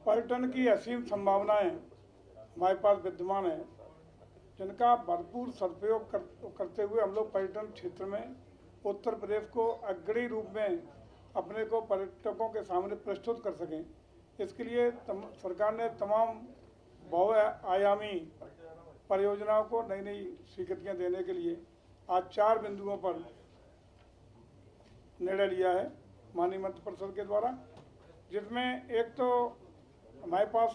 पर्यटन की असीम संभावनाएं हमारे पास विद्यमान है, जिनका भरपूर सदुपयोग करते हुए हम लोग पर्यटन क्षेत्र में उत्तर प्रदेश को अग्रणी रूप में अपने को पर्यटकों के सामने प्रस्तुत कर सकें। इसके लिए सरकार ने तमाम बहुआयामी परियोजनाओं को नई नई स्वीकृतियां देने के लिए आज 4 बिंदुओं पर निर्णय लिया है माननीय मंत्रिपरिषद के द्वारा, जिसमें एक तो हमारे पास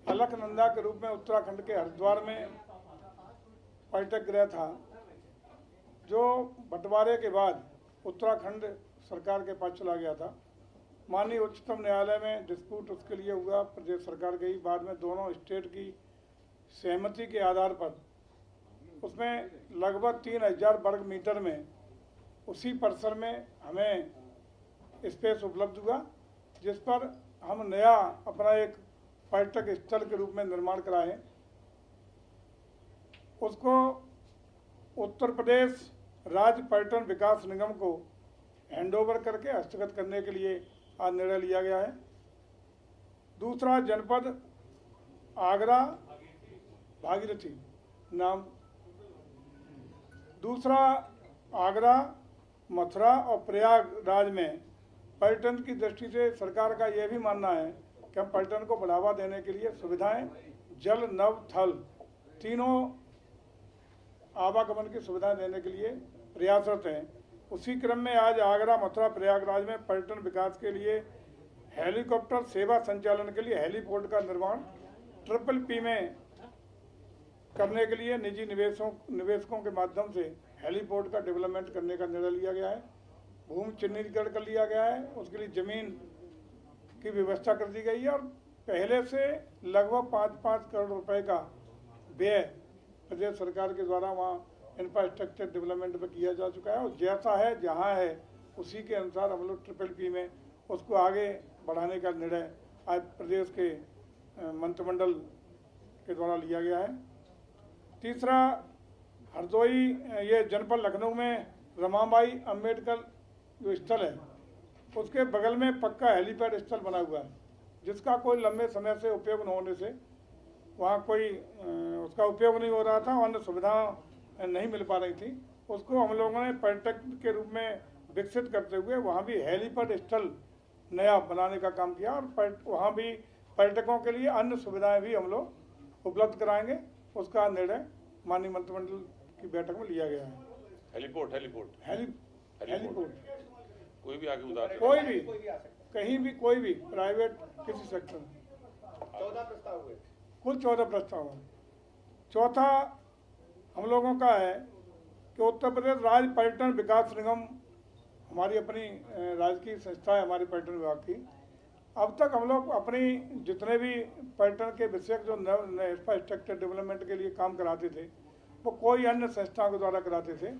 अलकनंदा के रूप में उत्तराखंड के हरिद्वार में पर्यटक गृह था, जो बंटवारे के बाद उत्तराखंड सरकार के पास चला गया था। माननीय उच्चतम न्यायालय में डिस्प्यूट उसके लिए हुआ, प्रदेश सरकार गई, बाद में दोनों स्टेट की सहमति के आधार पर उसमें लगभग 3000 वर्ग मीटर में उसी परिसर में हमें स्पेस उपलब्ध हुआ, जिस पर हम नया अपना एक पर्यटक स्थल के रूप में निर्माण कराएं। उसको उत्तर प्रदेश राज्य पर्यटन विकास निगम को हैंडओवर करके हस्तगत करने के लिए आज निर्णय लिया गया है। दूसरा, जनपद आगरा भागीरथी नाम, दूसरा आगरा, मथुरा और प्रयागराज में पर्यटन की दृष्टि से सरकार का यह भी मानना है कि हम पर्यटन को बढ़ावा देने के लिए सुविधाएं जल, नभ, थल तीनों आवागमन की सुविधाएं देने के लिए प्रयासरत हैं। उसी क्रम में आज आगरा, मथुरा, प्रयागराज में पर्यटन विकास के लिए हेलीकॉप्टर सेवा संचालन के लिए हेलीपोर्ट का निर्माण PPP में करने के लिए निजी निवेशकों के माध्यम से हेलीपोर्ट का डेवलपमेंट करने का निर्णय लिया गया है। भूमि चिन्हित कर लिया गया है, उसके लिए जमीन की व्यवस्था कर दी गई है और पहले से लगभग 5-5 करोड़ रुपए का व्यय प्रदेश सरकार के द्वारा वहाँ इंफ्रास्ट्रक्चर डेवलपमेंट पर किया जा चुका है और जैसा है जहाँ है उसी के अनुसार हम लोग PPP में उसको आगे बढ़ाने का निर्णय आज प्रदेश के मंत्रिमंडल के द्वारा लिया गया है। तीसरा, हरदोई ये जनपद लखनऊ में रमाबाई अंबेडकर जो स्थल है उसके बगल में पक्का हेलीपैड स्थल बना हुआ है, जिसका कोई लंबे समय से उपयोग न होने से वहाँ कोई उसका उपयोग नहीं हो रहा था, अन्य सुविधा नहीं मिल पा रही थी। उसको हम लोगों ने पर्यटक के रूप में विकसित करते हुए वहाँ भी हेलीपैड स्थल नया बनाने का काम किया और वहाँ भी पर्यटकों के लिए अन्य सुविधाएं भी हम लोग उपलब्ध कराएंगे। उसका निर्णय माननीय मंत्रिमंडल की बैठक में लिया गया है। हेलीपोर्ट कोई भी आगे उधार, कोई भी कहीं भी, कोई भी प्राइवेट किसी सेक्टर में 14 प्रस्ताव हुए, कुल 14 प्रस्ताव है। चौथा हम लोगों का है कि उत्तर प्रदेश राज्य पर्यटन विकास निगम हमारी अपनी राजकीय संस्था है, हमारी पर्यटन विभाग की। अब तक हम लोग अपनी जितने भी पर्यटन के विषय जो इंफ्रास्ट्रक्चर डेवलपमेंट के लिए काम कराते थे वो कोई अन्य संस्थाओं के द्वारा कराते थे।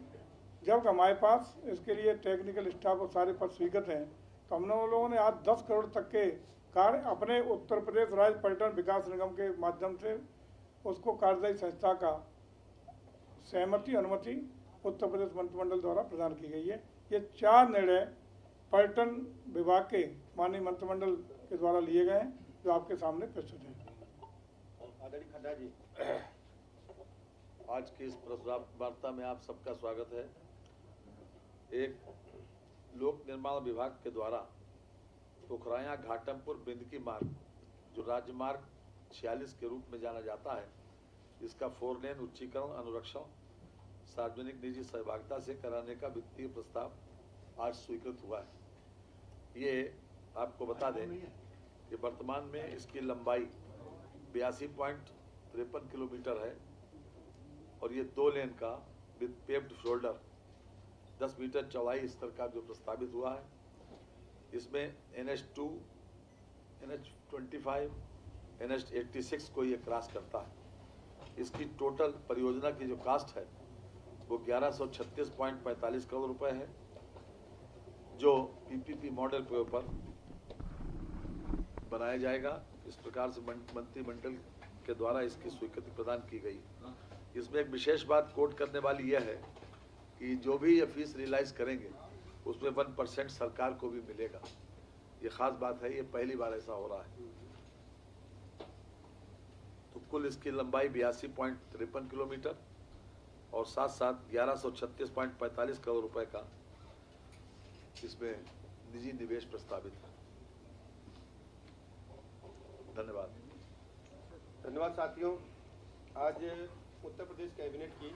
जब हमारे पास इसके लिए टेक्निकल स्टाफ और सारे पद स्वीकृत हैं तो हम लोगों ने आज 10 करोड़ तक के कार्य अपने उत्तर प्रदेश राज्य पर्यटन विकास निगम के माध्यम से उसको कार्यदायी संस्था का सहमति अनुमति उत्तर प्रदेश मंत्रिमंडल द्वारा प्रदान की गई है। ये 4 निर्णय पर्यटन विभाग के माननीय मंत्रिमंडल के द्वारा लिए गए हैं, जो आपके सामने प्रस्तुत हैं। आदरणीय खन्ना जी, आज की इस प्रेस वार्ता में आप सबका स्वागत है। एक लोक निर्माण विभाग के द्वारा पोखराया घाटमपुर बिंदकी मार्ग, जो राज्य मार्ग 46 के रूप में जाना जाता है, इसका 4 लेन उच्चीकरण, अनुरक्षण सार्वजनिक निजी सहभागिता से कराने का वित्तीय प्रस्ताव आज स्वीकृत हुआ है। ये आपको बता दें कि वर्तमान में इसकी लंबाई 82.53 किलोमीटर है और ये 2 लेन का विद पेव्ड शोल्डर 10 मीटर चौड़ाई स्तर का जो प्रस्तावित हुआ है। इसमें NH2, NH25, NH86 को ये क्रॉस करता है। इसकी टोटल परियोजना की जो कास्ट है वो 1136.45 करोड़ रुपए है, जो PPP मॉडल के ऊपर बनाया जाएगा। इस प्रकार से मंत्रिमंडल के द्वारा इसकी स्वीकृति प्रदान की गई। इसमें एक विशेष बात कोट करने वाली यह है कि जो भी ये फीस रियलाइज करेंगे उसमें 1% सरकार को भी मिलेगा। ये खास बात है, ये पहली बार ऐसा हो रहा है। कुल इसकी लंबाई 82.53 किलोमीटर और साथ साथ 1136.45 करोड़ रुपए का इसमें निजी निवेश प्रस्तावित है। धन्यवाद। धन्यवाद साथियों। आज उत्तर प्रदेश कैबिनेट की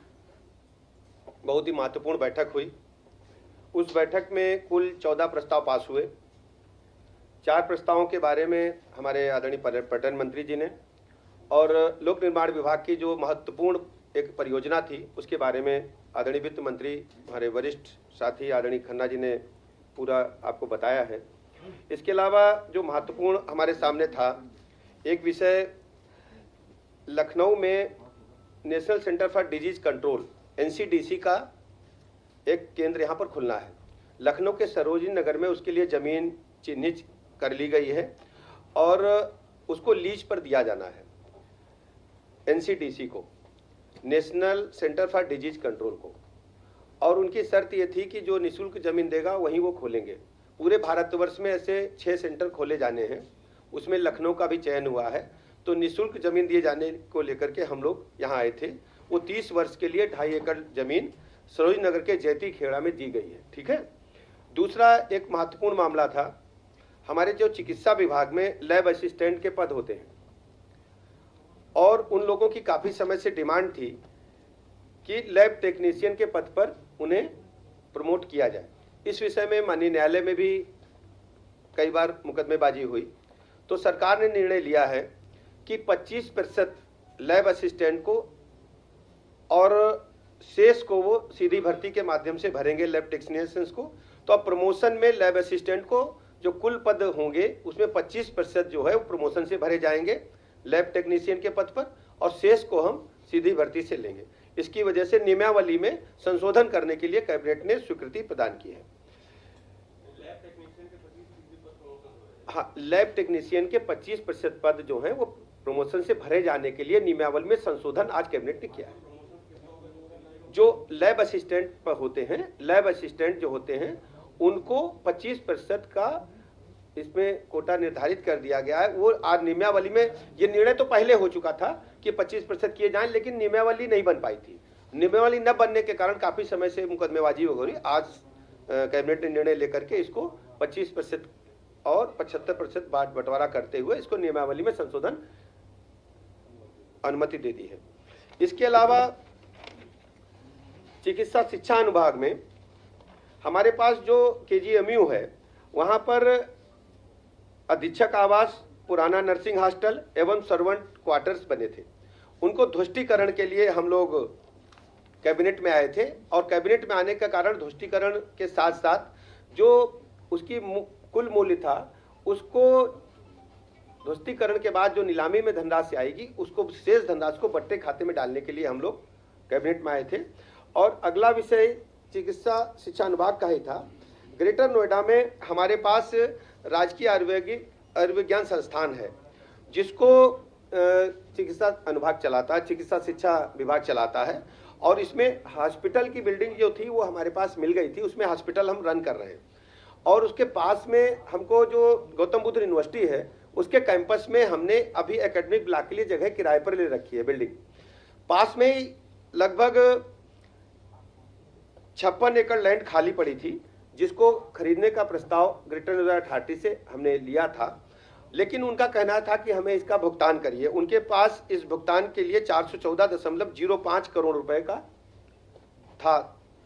बहुत ही महत्वपूर्ण बैठक हुई। उस बैठक में कुल 14 प्रस्ताव पास हुए। 4 प्रस्तावों के बारे में हमारे आदरणीय पर्यटन मंत्री जी ने और लोक निर्माण विभाग की जो महत्वपूर्ण एक परियोजना थी उसके बारे में आदरणीय वित्त मंत्री हमारे वरिष्ठ साथी आदरणीय खन्ना जी ने पूरा आपको बताया है। इसके अलावा जो महत्वपूर्ण हमारे सामने था, एक विषय लखनऊ में national centre for disease control NCDC का एक केंद्र यहाँ पर खुलना है। लखनऊ के सरोजिनी नगर में उसके लिए ज़मीन चिन्हित कर ली गई है और उसको लीज पर दिया जाना है NCDC को, national centre for disease control को। और उनकी शर्त ये थी कि जो निःशुल्क ज़मीन देगा वहीं वो खोलेंगे। पूरे भारतवर्ष में ऐसे 6 सेंटर खोले जाने हैं, उसमें लखनऊ का भी चयन हुआ है। तो निःशुल्क ज़मीन दिए जाने को लेकर के हम लोग यहाँ आए थे। वो 30 वर्ष के लिए 2.5 एकड़ ज़मीन सरोजिनी नगर के जैती खेड़ा में दी गई है। ठीक है। दूसरा एक महत्वपूर्ण मामला था, हमारे जो चिकित्सा विभाग में लैब असिस्टेंट के पद होते हैं और उन लोगों की काफ़ी समय से डिमांड थी कि लैब टेक्नीशियन के पद पर उन्हें प्रमोट किया जाए। इस विषय में माननीय न्यायालय में भी कई बार मुकदमेबाजी हुई, तो सरकार ने निर्णय लिया है कि 25% लैब असिस्टेंट को और शेष को वो सीधी भर्ती के माध्यम से भरेंगे लैब टेक्नीशियंस को। तो अब प्रमोशन में लैब असिस्टेंट को जो कुल पद होंगे उसमें 25% जो है वो प्रमोशन से भरे जाएंगे लैब टेक्नीशियन के पद पर और शेष को हम सीधी भर्ती से लेंगे। इसकी वजह से नियमावली में संशोधन करने के लिए कैबिनेट ने स्वीकृति प्रदान की है। हाँ, लैब टेक्नीशियन के 25% पद जो हैं वो प्रमोशन से भरे जाने के लिए नियमावली में संशोधन आज कैबिनेट ने किया है। जो लैब असिस्टेंट पर होते हैं, लैब असिस्टेंट जो होते हैं उनको 25% का इसमें कोटा निर्धारित कर दिया गया है। वो आज नियमावली में, ये निर्णय तो पहले हो चुका था कि 25% किए जाएं, लेकिन नियमावली नहीं बन पाई थी। नियमावली न बनने के कारण काफ़ी समय से मुकदमेबाजी हो रही। आज कैबिनेट ने निर्णय लेकर के इसको 25% और 75% बंटवारा करते हुए इसको नियमावली में संशोधन अनुमति दे दी है। इसके अलावा चिकित्सा शिक्षा अनुभाग में हमारे पास जो KGMU है वहाँ पर अधीक्षक आवास, पुराना नर्सिंग हॉस्टल एवं सर्वेंट क्वार्टर्स बने थे। उनको ध्वस्तीकरण के लिए हम लोग कैबिनेट में आए थे और कैबिनेट में आने का कारण ध्वस्तीकरण के साथ साथ जो उसकी कुल मूल्य था उसको ध्वस्तीकरण के बाद जो नीलामी में धनराशि आएगी उसको शेष धनराशि को बट्टे खाते में डालने के लिए हम लोग कैबिनेट में आए थे। और अगला विषय चिकित्सा शिक्षा अनुभाग का ही था। ग्रेटर नोएडा में हमारे पास राजकीय आयुर्विज्ञान संस्थान है जिसको चिकित्सा अनुभाग चलाता है, चिकित्सा शिक्षा विभाग चलाता है। और इसमें हॉस्पिटल की बिल्डिंग जो थी वो हमारे पास मिल गई थी, उसमें हॉस्पिटल हम रन कर रहे हैं। और उसके पास में हमको जो गौतम बुद्ध यूनिवर्सिटी है उसके कैंपस में हमने अभी एकेडमिक ब्लॉक के लिए जगह किराए पर ले रखी है। बिल्डिंग पास में ही लगभग 56 एकड़ लैंड खाली पड़ी थी जिसको खरीदने का प्रस्ताव ग्रेटर नोएडा अथॉरिटी से हमने लिया था, लेकिन उनका कहना था कि हमें इसका भुगतान करिए। उनके पास इस भुगतान के लिए 414.05 करोड़ रुपए का था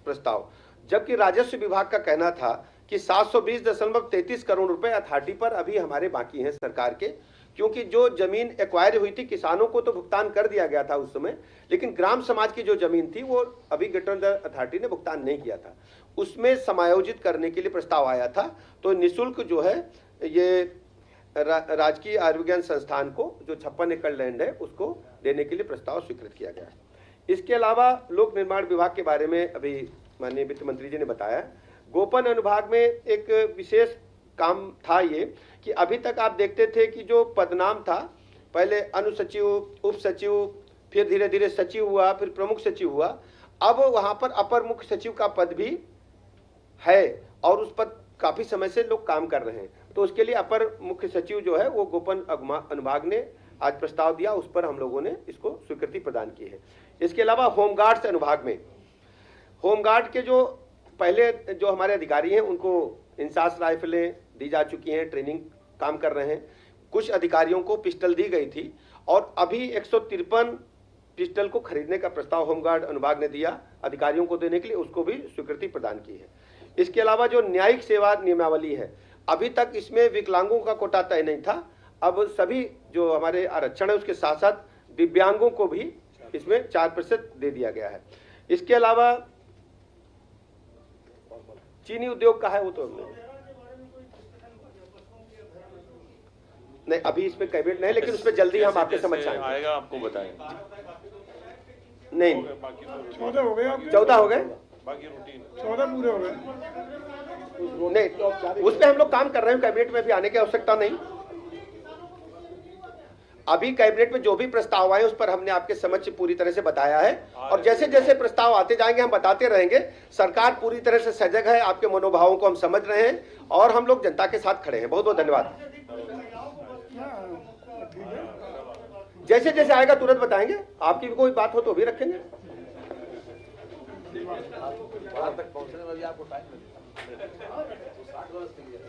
प्रस्ताव, जबकि राजस्व विभाग का कहना था कि 720.33 करोड़ रुपए अथॉरिटी पर अभी हमारे बाकी हैं सरकार के, क्योंकि जो जमीन एक्वायर हुई थी किसानों को तो भुगतान कर दिया गया था उस समय, लेकिन ग्राम समाज की जो जमीन थी वो अभी ग्रेटर नोएडा अथॉरिटी ने भुगतान नहीं किया था। उसमें समायोजित करने के लिए प्रस्ताव आया था। तो निःशुल्क जो है ये राजकीय आयुर्विज्ञान संस्थान को जो 56 एकड़ लैंड है उसको देने के लिए प्रस्ताव स्वीकृत किया गया है। इसके अलावा लोक निर्माण विभाग के बारे में अभी माननीय वित्त मंत्री जी ने बताया। गोपन अनुभाग में एक विशेष काम था ये कि अभी तक आप देखते थे कि जो पदनाम था, पहले अनुसचिव, उप सचिव, फिर धीरे धीरे सचिव हुआ, फिर प्रमुख सचिव हुआ। अब वहां पर अपर मुख्य सचिव का पद भी है और उस पर काफी समय से लोग काम कर रहे हैं। तो उसके लिए अपर मुख्य सचिव जो है वो गोपन अनुभाग ने आज प्रस्ताव दिया, उस पर हम लोगों ने इसको स्वीकृति प्रदान की है। इसके अलावा होमगार्ड्स अनुभाग में होमगार्ड के जो पहले जो हमारे अधिकारी हैं उनको इंसास राइफलें दी जा चुकी हैं, ट्रेनिंग काम कर रहे हैं। कुछ अधिकारियों को पिस्टल दी गई थी और अभी 153 पिस्टल को खरीदने का प्रस्ताव होमगार्ड अनुभाग ने दिया अधिकारियों को देने के लिए, उसको भी स्वीकृति प्रदान की है। इसके अलावा जो न्यायिक सेवा नियमावली है, अभी तक इसमें विकलांगों का कोटा तय नहीं था, अब सभी जो हमारे आरक्षण है उसके साथ साथ दिव्यांगों को भी इसमें 4% दे दिया गया है। इसके अलावा चीनी उद्योग का है, वो तो नहीं, अभी इसमें कैबिनेट नहीं, लेकिन उसमें जल्दी हम आपके समझ आएगा, आपको बताएंगे। नहीं, 14 हो गए आपके? 14 हो गए, बाकी रूटीन 14 पूरे हो गए। नहीं, उस पर हम लोग काम कर रहे हैं, कैबिनेट में भी आने की आवश्यकता नहीं। अभी कैबिनेट में जो भी प्रस्ताव आए उस पर हमने आपके समक्ष पूरी तरह से बताया है, और जैसे जैसे प्रस्ताव आते जाएंगे हम बताते रहेंगे। सरकार पूरी तरह से सजग है, आपके मनोभावों को हम समझ रहे हैं और हम लोग जनता के साथ खड़े हैं। बहुत बहुत धन्यवाद। जैसे जैसे आएगा तुरंत बताएंगे, आपकी भी कोई बात हो तो भी रखेंगे। वहां तक पहुंचने में भी आपको टाइम लगेगा, 60 वर्ष के लिए।